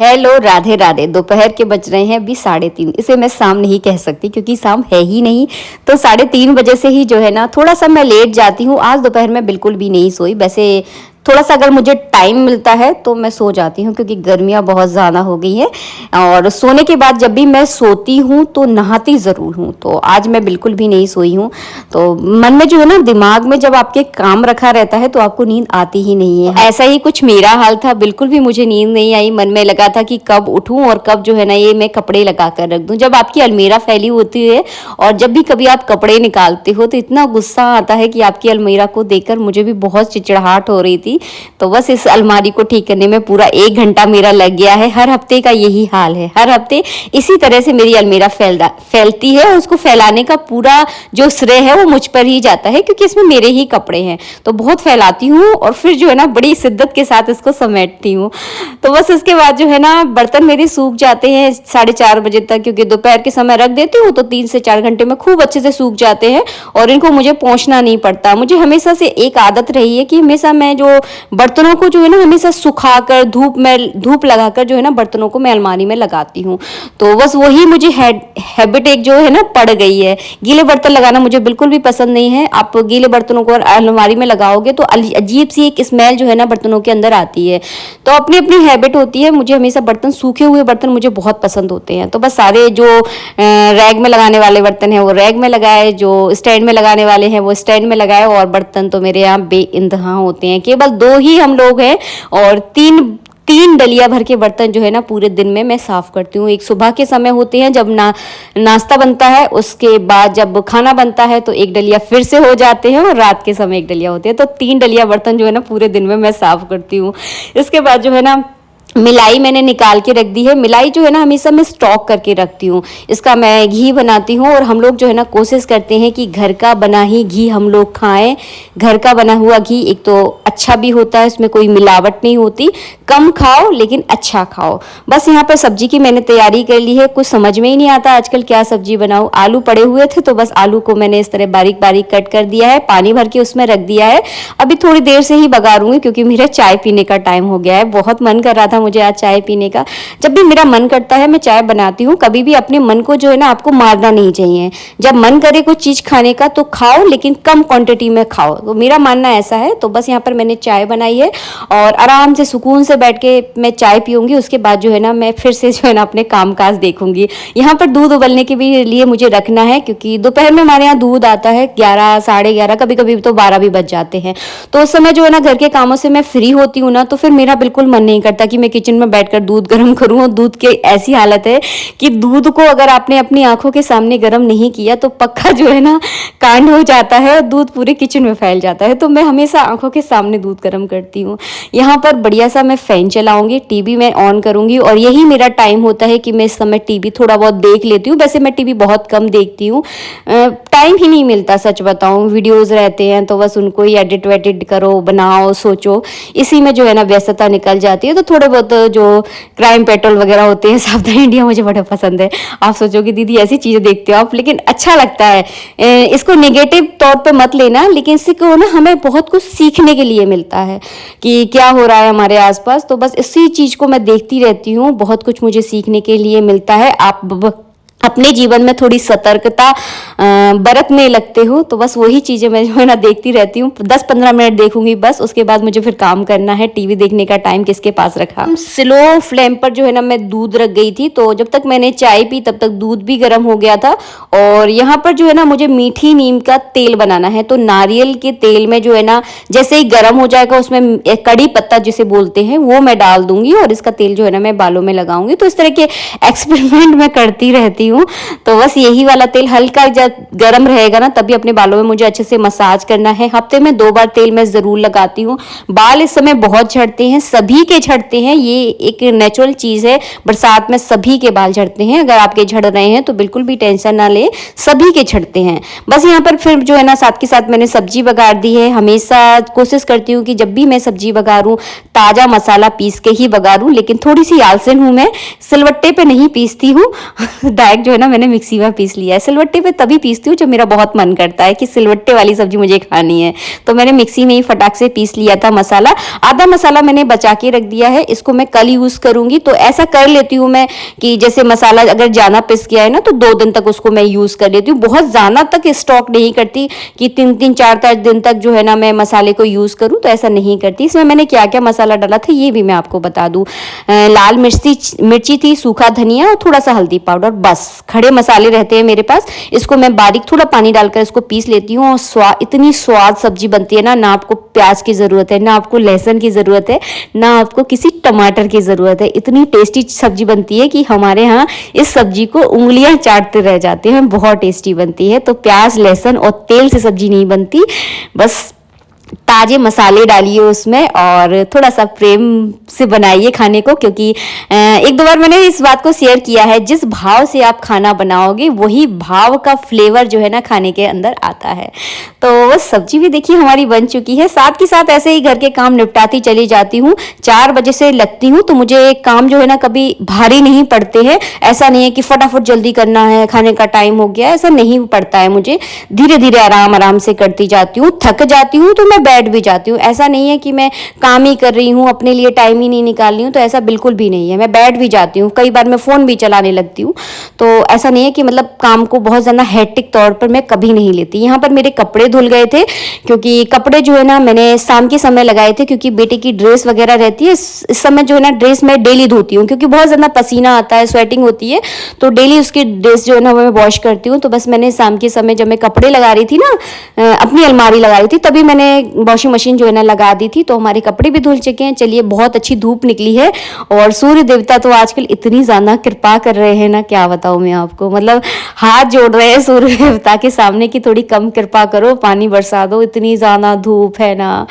Hello, Radhe Radhe. दोपहर के बज रहे हैं अभी 3:30। इसे मैं शाम नहीं कह सकती क्योंकि शाम है ही नहीं। तो 3:30 बजे से ही जो है ना थोड़ा सा मैं लेट जाती हूँ। आज दोपहर में बिल्कुल भी नहीं सोई। वैसे थोड़ा सा अगर मुझे टाइम मिलता है तो मैं सो जाती हूँ क्योंकि गर्मियाँ बहुत ज़्यादा हो गई हैं। और सोने के बाद जब भी मैं सोती हूँ तो नहाती ज़रूर हूँ। तो आज मैं बिल्कुल भी नहीं सोई हूँ। तो मन में जो है ना, दिमाग में जब आपके काम रखा रहता है तो आपको नींद आती ही नहीं है। ऐसा ही कुछ मेरा हाल था, बिल्कुल भी मुझे नींद नहीं आई। मन में लगा था कि कब उठूं और कब जो है ना ये मैं कपड़े लगा कर रख दूं। जब आपकी अलमीरा फैली होती है और जब भी कभी आप कपड़े निकालते हो तो इतना गुस्सा आता है कि आपकी अलमीरा को देखकर मुझे भी बहुत चिड़चिड़ाहट हो रही थी। तो बस इस अलमारी को ठीक करने में पूरा 1 घंटा मेरा लग गया है। हर हफ्ते का यही हाल है। हर हफ्ते इसी तरह से मेरी अलमीरा फैलती है और उसको फैलाने का पूरा जो श्रेय है वो मुझ पर ही जाता है क्योंकि इसमें मेरे ही कपड़े हैं। तो बहुत फैलाती हूँ और फिर जो है ना बड़ी शिद्दत के साथ इसको समेटती हूँ। तो बस उसके बाद जो है ना बर्तन मेरे सूख जाते हैं 4:30 बजे तक, क्योंकि दोपहर के समय रख देती हूँ तो 3 से 4 घंटे में खूब अच्छे से सूख जाते हैं और इनको मुझे पोंछना नहीं पड़ता। मुझे हमेशा से एक आदत रही है कि हमेशा मैं जो बर्तनों को जो है ना हमेशा सुखाकर धूप लगाकर जो है ना बर्तनों को मैं अलमारी में लगाती हूँ। तो बस वही मुझे हैबिट एक जो है ना पड़ गई है। गीले बर्तन लगाना मुझे बिल्कुल भी पसंद नहीं है। आप गीले बर्तनों को अलमारी में लगाओगे तो अजीब सी एक स्मेल जो है ना बर्तनों के अंदर आती है। तो अपनी अपनी हैबिट होती है। मुझे हमेशा बर्तन, सूखे हुए बर्तन मुझे बहुत पसंद होते हैं। तो बस सारे जो रैग में लगाने वाले बर्तन हैं वो रैग में लगाए, जो स्टैंड में लगाने वाले हैं वो स्टैंड में लगाए। और बर्तन तो मेरे यहाँ बेइंतहा होते हैं। केवल 2 ही हम लोग हैं और तीन डलिया भर के बर्तन जो है ना पूरे दिन में मैं साफ करती हूँ। एक सुबह के समय होते हैं जब नाश्ता बनता है, उसके बाद जब खाना बनता है तो 1 डलिया फिर से हो जाते हैं और रात के समय 1 डलिया होते हैं। तो 3 डलिया बर्तन जो है ना पूरे दिन में मैं साफ करती हूँ। इसके बाद जो है ना मिलाई मैंने निकाल के रख दी है। मिलाई जो है ना हमेशा मैं स्टॉक करके रखती हूँ। इसका मैं घी बनाती हूँ और हम लोग जो है ना कोशिश करते हैं कि घर का बना ही घी हम लोग खाएं। घर का बना हुआ घी एक तो अच्छा भी होता है, इसमें कोई मिलावट नहीं होती। कम खाओ लेकिन अच्छा खाओ। बस यहाँ पर सब्जी की मैंने तैयारी कर ली है। कुछ समझ में ही नहीं आता आजकल क्या सब्जी बनाऊँ। आलू पड़े हुए थे तो बस आलू को मैंने इस तरह बारीक बारीक कट कर दिया है, पानी भर के उसमें रख दिया है। अभी थोड़ी देर से ही बघारूंगी क्योंकि मेरा चाय पीने का टाइम हो गया है। बहुत मन कर रहा था मुझे आज चाय पीने का। जब भी मेरा मन करता है मैं चाय बनाती हूँ। कभी भी अपने मन को जो है ना आपको मारना नहीं चाहिए। जब मन करे कुछ चीज खाने का तो खाओ, लेकिन कम क्वांटिटी में खाओ। तो मेरा मानना ऐसा है। तो बस यहाँ पर मैंने चाय बनाई है और आराम से सुकून से बैठ के मैं चाय पीऊंगी। उसके बाद जो है ना मैं फिर से जो है ना अपने कामकाज देखूंगी। यहाँ पर दूध उबलने के भी लिए मुझे रखना है क्योंकि दोपहर में हमारे यहाँ दूध आता है 11, 11:30, कभी कभी तो 12 भी बज जाते हैं। तो उस समय जो है ना घर के कामों से मैं फ्री होती हूँ ना, तो फिर मेरा बिल्कुल मन नहीं करता कि मैं किचन में बैठकर दूध गर्म करूं। दूध की ऐसी हालत है कि दूध को अगर आपने अपनी आंखों के सामने गर्म नहीं किया तो पक्का जो है ना कांड हो जाता है, दूध पूरे किचन में फैल जाता है। तो मैं हमेशा आंखों के सामने दूध गर्म करती हूँ। यहाँ पर बढ़िया सा मैं फैन चलाऊंगी, टीवी में ऑन करूंगी और यही मेरा टाइम होता है कि मैं इस समय टीवी थोड़ा बहुत देख लेती हूँ। वैसे मैं टीवी बहुत कम देखती हूँ, टाइम ही नहीं मिलता सच बताऊँ। वीडियोज रहते हैं तो बस उनको ही एडिट वेडिट करो, बनाओ, सोचो, इसी में जो है ना व्यस्तता निकल जाती है। तो थोड़े बहुत जो क्राइम पेट्रोल वगैरह होते हैं, सावधान इंडिया मुझे बड़ा पसंद है। आप सोचोगे दीदी ऐसी चीजें देखते हो आप, लेकिन अच्छा लगता है। इसको नेगेटिव तौर पे मत लेना, लेकिन इसको ना हमें बहुत कुछ सीखने के लिए मिलता है कि क्या हो रहा है हमारे आसपास। तो बस इसी चीज को मैं देखती रहती हूँ। बहुत कुछ मुझे सीखने के लिए मिलता है। आप अपने जीवन में थोड़ी सतर्कता बरतने लगते हो तो बस वही चीजें मैं जो है ना देखती रहती हूँ। 10-15 मिनट देखूंगी बस, उसके बाद मुझे फिर काम करना है। टीवी देखने का टाइम किसके पास रखा। स्लो फ्लेम पर जो है ना मैं दूध रख गई थी। तो जब तक मैंने चाय पी तब तक दूध भी गर्म हो गया था। और यहाँ पर जो है ना मुझे मीठी नीम का तेल बनाना है। तो नारियल के तेल में जो है ना जैसे ही गर्म हो जाएगा उसमें कड़ी पत्ता जिसे बोलते हैं वो मैं डाल दूंगी और इसका तेल जो है ना मैं बालों में लगाऊंगी। तो इस तरह के एक्सपेरिमेंट मैं करती रहती हूँ। तो बस यही वाला तेल हल्का जब गर्म रहेगा ना तभी अपने बालों में मुझे अच्छे से मसाज करना है। हफ्ते में 2 बार तेल मैं जरूर लगाती हूँ। बाल इस समय बहुत झड़ते हैं, सभी के झड़ते हैं, ये एक नेचुरल चीज है। बरसात में सभी के बाल झड़ते हैं। अगर आपके झड़ रहे हैं तो बिल्कुल भी टेंशन ना ले, सभी के झड़ते हैं। बस यहाँ पर फिर जो है ना साथ के साथ मैंने सब्जी बघार दी है। हमेशा कोशिश करती हूँ कि जब भी मैं सब्जी बघारूं ताजा मसाला पीस के ही बघारूं, लेकिन थोड़ी सी आलसन हूं मैं, सिलवट्टे पे नहीं पीसती हूँ। डायरेक्ट डायरेक्ट जो है ना मैंने मिक्सी में पीस लिया है। सिलवट्टे पे तभी पीसती हूँ जब मेरा बहुत मन करता है कि सिलवट्टे वाली सब्जी मुझे खानी है, तो मैंने मिक्सी में ही फटाक से पीस लिया था मसाला। आधा मसाला मैंने बचा के रख दिया है, इसको मैं कल यूज करूंगी। तो ऐसा कर लेती हूँ मैं कि जैसे मसाला अगर ज्यादा पिस गया है ना तो 2 दिन तक उसको मैं यूज कर लेती हूँ। बहुत ज्यादा तक स्टॉक नहीं करती कि 3-3 4-4 दिन तक जो है ना मैं मसाले को यूज करूँ, तो ऐसा नहीं करती। इसमें मैंने क्या क्या मसाला डाला था ये भी मैं आपको बता दूं। लाल मिर्ची थी, सूखा धनिया और थोड़ा सा हल्दी पाउडर, बस खड़े मसाले रहते हैं मेरे पास। इसको मैं बारीक थोड़ा पानी डालकर इसको पीस लेती हूँ और इतनी स्वाद सब्जी बनती है ना आपको प्याज की जरूरत है, ना आपको लहसुन की जरूरत है, ना आपको किसी टमाटर की जरूरत है। इतनी टेस्टी सब्जी बनती है कि हमारे यहाँ इस सब्जी को उंगलियां चाटते रह जाते हैं, बहुत टेस्टी बनती है। तो प्याज लहसुन और तेल से सब्जी नहीं बनती, बस ताजे मसाले डालिए उसमें और थोड़ा सा प्रेम से बनाइए खाने को, क्योंकि एक दो बार मैंने इस बात को शेयर किया है, जिस भाव से आप खाना बनाओगे वही भाव का फ्लेवर जो है ना खाने के अंदर आता है। तो बस सब्जी भी देखिए हमारी बन चुकी है। साथ के साथ ऐसे ही घर के काम निपटाती चली जाती हूँ। 4 बजे से लगती हूँ तो मुझे काम जो है ना कभी भारी नहीं पड़ते हैं। ऐसा नहीं है कि फटाफट जल्दी करना है, खाने का टाइम हो गया, ऐसा नहीं पड़ता है मुझे। धीरे धीरे आराम आराम से करती जाती हूँ। थक जाती हूँ तो मैं बैठ भी जाती हूँ। ऐसा नहीं है कि मैं काम ही कर रही हूँ, अपने लिए टाइम ही नहीं निकाल रही हूँ, तो ऐसा बिल्कुल भी नहीं है। मैं बैठ भी जाती हूँ, कई बार मैं फोन भी चलाने लगती हूँ। तो ऐसा नहीं है कि मतलब काम को बहुत ज्यादा हेक्टिक तौर पर मैं कभी नहीं लेती। यहाँ पर मेरे कपड़े धुल गए थे, क्योंकि कपड़े जो है ना मैंने शाम के समय लगाए थे, क्योंकि बेटे की ड्रेस वगैरह रहती है। इस समय जो है ना ड्रेस मैं डेली धोती हूँ, क्योंकि बहुत ज्यादा पसीना आता है, स्वेटिंग होती है, तो डेली उसकी ड्रेस जो है ना मैं वॉश करती हूँ। तो बस मैंने शाम के समय जब मैं कपड़े लगा रही थी ना, अपनी अलमारी लगा रही थी, तभी मैंने वॉशिंग मशीन जो है ना लगा दी थी। तो हमारे कपड़े भी धुल चुके हैं। चलिए, बहुत अच्छी धूप निकली है और सूर्य देवता तो आजकल इतनी ज्यादा कृपा कर रहे हैं ना, क्या बताऊं मैं आपको। मतलब हाथ जोड़ रहे हैं सूर्य देवता के सामने कि थोड़ी कम कृपा करो, पानी बरसा दो, इतनी ज्यादा धूप है ना,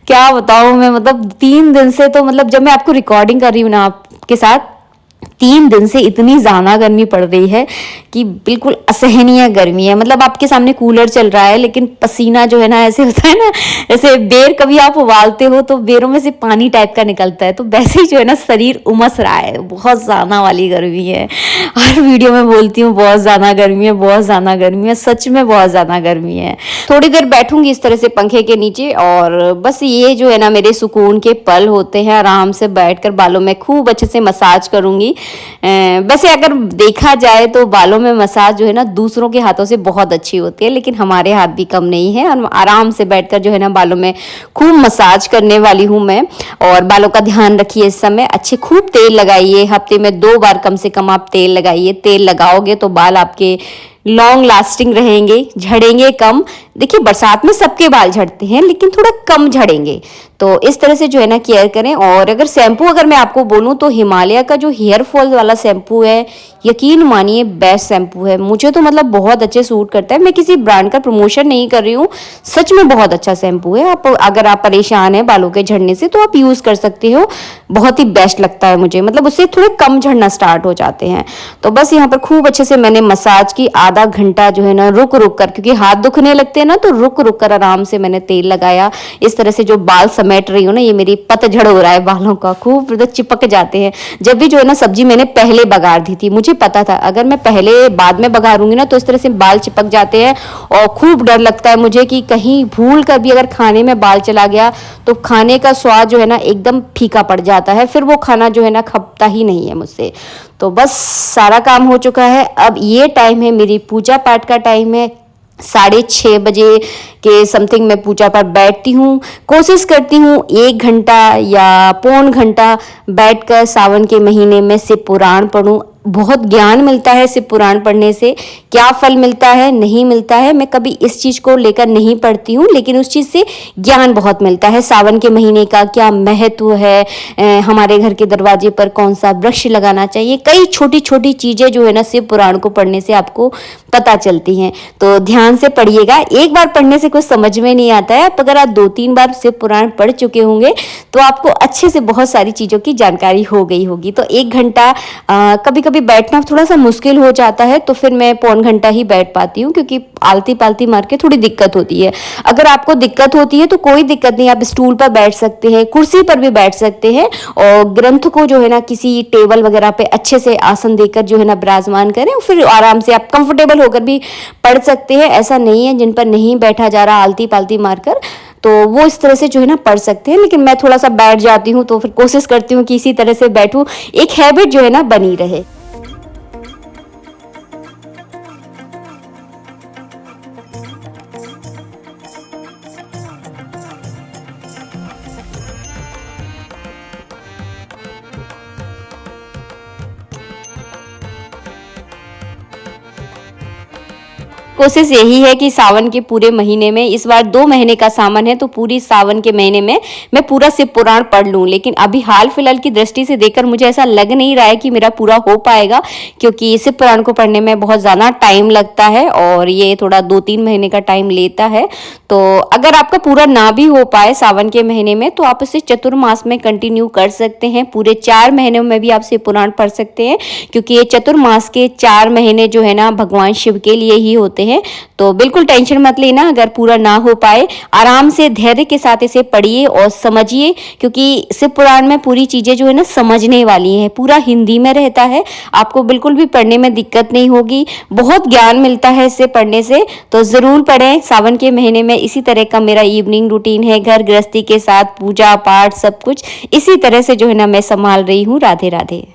क्या बताऊं मैं। मतलब 3 दिन से, तो मतलब जब मैं आपको रिकॉर्डिंग कर रही हूँ ना आपके साथ, 3 दिन से इतनी ज्यादा गर्मी पड़ रही है कि बिल्कुल असहनीय गर्मी है। मतलब आपके सामने कूलर चल रहा है, लेकिन पसीना जो है ना ऐसे होता है ना, जैसे बेर कभी आप उबालते हो तो बेरों में से पानी टाइप का निकलता है, तो वैसे ही जो है ना शरीर उमस रहा है। बहुत ज्यादा वाली गर्मी है। हर वीडियो में बोलती हूँ बहुत ज्यादा गर्मी है, बहुत ज्यादा गर्मी है, सच में बहुत ज्यादा गर्मी है। थोड़ी देर बैठूंगी इस तरह से पंखे के नीचे और बस ये जो है ना मेरे सुकून के पल होते हैं। आराम से बैठकर बालों में खूब अच्छे से मसाज करूंगी। वैसे अगर देखा जाए तो बालों में मसाज जो है ना दूसरों के हाथों से बहुत अच्छी होती है, लेकिन हमारे हाथ भी कम नहीं है। और आराम से बैठकर जो है ना बालों में खूब मसाज करने वाली हूँ मैं। और बालों का ध्यान रखिए इस समय, अच्छे खूब तेल लगाइए। हफ्ते में 2 बार कम से कम आप तेल लगाइए। तेल लगाओगे तो बाल आपके लॉन्ग लास्टिंग रहेंगे, झड़ेंगे कम। देखिए, बरसात में सबके बाल झड़ते हैं, लेकिन थोड़ा कम झड़ेंगे। तो इस तरह से जो है ना केयर करें। और अगर शैम्पू अगर मैं आपको बोलूं तो हिमालय का जो हेयर फॉल वाला शैम्पू है, यकीन मानिए बेस्ट शैम्पू है। मुझे तो मतलब बहुत अच्छे सूट करता है। मैं किसी ब्रांड का प्रमोशन नहीं कर रही हूँ, सच में बहुत अच्छा शैम्पू है। आप अगर आप परेशान हैं बालों के झड़ने से तो आप यूज कर सकते हो, बहुत ही बेस्ट लगता है मुझे। मतलब उससे थोड़े कम झड़ना स्टार्ट हो जाते हैं। तो बस यहाँ पर खूब अच्छे से मैंने मसाज की, आधा घंटा जो है ना रुक रुक कर, क्योंकि हाथ दुखने लगते हैं ना, तो रुक रुक कर आराम से मैंने तेल लगाया। इस तरह से जो बाल समेट रही हूँ ना, ये मेरी पतझड़ हो रहा है बालों का, खूब चिपक जाते हैं। जब भी जो है ना सब्जी मैंने पहले बघार दी थी, मुझे पता था अगर मैं पहले बाद में बघारूंगी ना तो इस तरह से बाल चिपक जाते हैं। और खूब डर लगता है मुझे कि कहीं भूल कर भी अगर खाने में बाल चला गया तो खाने का स्वाद जो है ना एकदम फीका पड़ जाता है, फिर वो खाना जो है ना खपता ही नहीं है मुझसे। तो बस सारा काम हो चुका है। अब ये टाइम है मेरी पूजा पाठ का टाइम है। 6:30 बजे के समथिंग मैं पूजा पर बैठती हूँ। कोशिश करती हूँ 1 घंटा या पौन घंटा बैठकर सावन के महीने में शिव पुराण पढूं। बहुत ज्ञान मिलता है शिव पुराण पढ़ने से। क्या फल मिलता है, नहीं मिलता है, मैं कभी इस चीज को लेकर नहीं पढ़ती हूँ, लेकिन उस चीज से ज्ञान बहुत मिलता है। सावन के महीने का क्या महत्व है, हमारे घर के दरवाजे पर कौन सा वृक्ष लगाना चाहिए, कई छोटी छोटी चीजें जो है ना शिव पुराण को पढ़ने से आपको पता चलती हैं। तो ध्यान से पढ़िएगा। एक बार पढ़ने से कुछ समझ में नहीं आता है, अब अगर आप 2-3 बार शिव पुराण पढ़ चुके होंगे तो आपको अच्छे से बहुत सारी चीजों की जानकारी हो गई होगी। तो 1 घंटा कभी कभी कभी बैठना थोड़ा सा मुश्किल हो जाता है तो फिर मैं पौन घंटा ही बैठ पाती हूँ, क्योंकि आलती पालती मार के थोड़ी दिक्कत होती है। अगर आपको दिक्कत होती है तो कोई दिक्कत नहीं, आप स्टूल पर बैठ सकते हैं, कुर्सी पर भी बैठ सकते हैं, और ग्रंथ को जो है ना किसी टेबल वगैरह पे अच्छे से आसन देकर जो है ना विराजमान करें, और फिर आराम से आप कंफर्टेबल होकर भी पढ़ सकते हैं। ऐसा नहीं है जिन पर नहीं बैठा जा रहा आलती पालती मारकर, तो वो इस तरह से जो है ना पढ़ सकते हैं। लेकिन मैं थोड़ा सा बैठ जाती हूँ तो फिर कोशिश करती हूँ कि इसी तरह से बैठूँ, एक हैबिट जो है ना बनी रहे। कोशिश यही है कि सावन के पूरे महीने में, इस बार 2 महीने का सावन है तो पूरी सावन के महीने में मैं पूरा शिव पुराण पढ़ लूं। लेकिन अभी हाल फिलहाल की दृष्टि से देखकर मुझे ऐसा लग नहीं रहा है कि मेरा पूरा हो पाएगा, क्योंकि शिव पुराण को पढ़ने में बहुत ज़्यादा टाइम लगता है और ये थोड़ा 2-3 महीने का टाइम लेता है। तो अगर आपका पूरा ना भी हो पाए सावन के महीने में तो आप इसे चतुर्मास में कंटिन्यू कर सकते हैं। पूरे 4 महीनों में भी आप शिव पुराण पढ़ सकते हैं, क्योंकि ये चतुर्मास के 4 महीने जो है ना भगवान शिव के लिए ही होते हैं। तो बिल्कुल टेंशन मत लेना अगर पूरा ना हो पाए, आराम से धैर्य के साथ इसे पढ़िए और समझिए, क्योंकि शिव पुराण में पूरी चीज़ें जो है ना समझने वाली हैं। पूरा हिंदी में रहता है, आपको बिल्कुल भी पढ़ने में दिक्कत नहीं होगी, बहुत ज्ञान मिलता है इससे पढ़ने से। तो ज़रूर पढ़ें सावन के महीने में। इसी तरह का मेरा इवनिंग रूटीन है, घर गृहस्थी के साथ पूजा पाठ सब कुछ इसी तरह से जो है ना मैं संभाल रही हूँ। राधे राधे।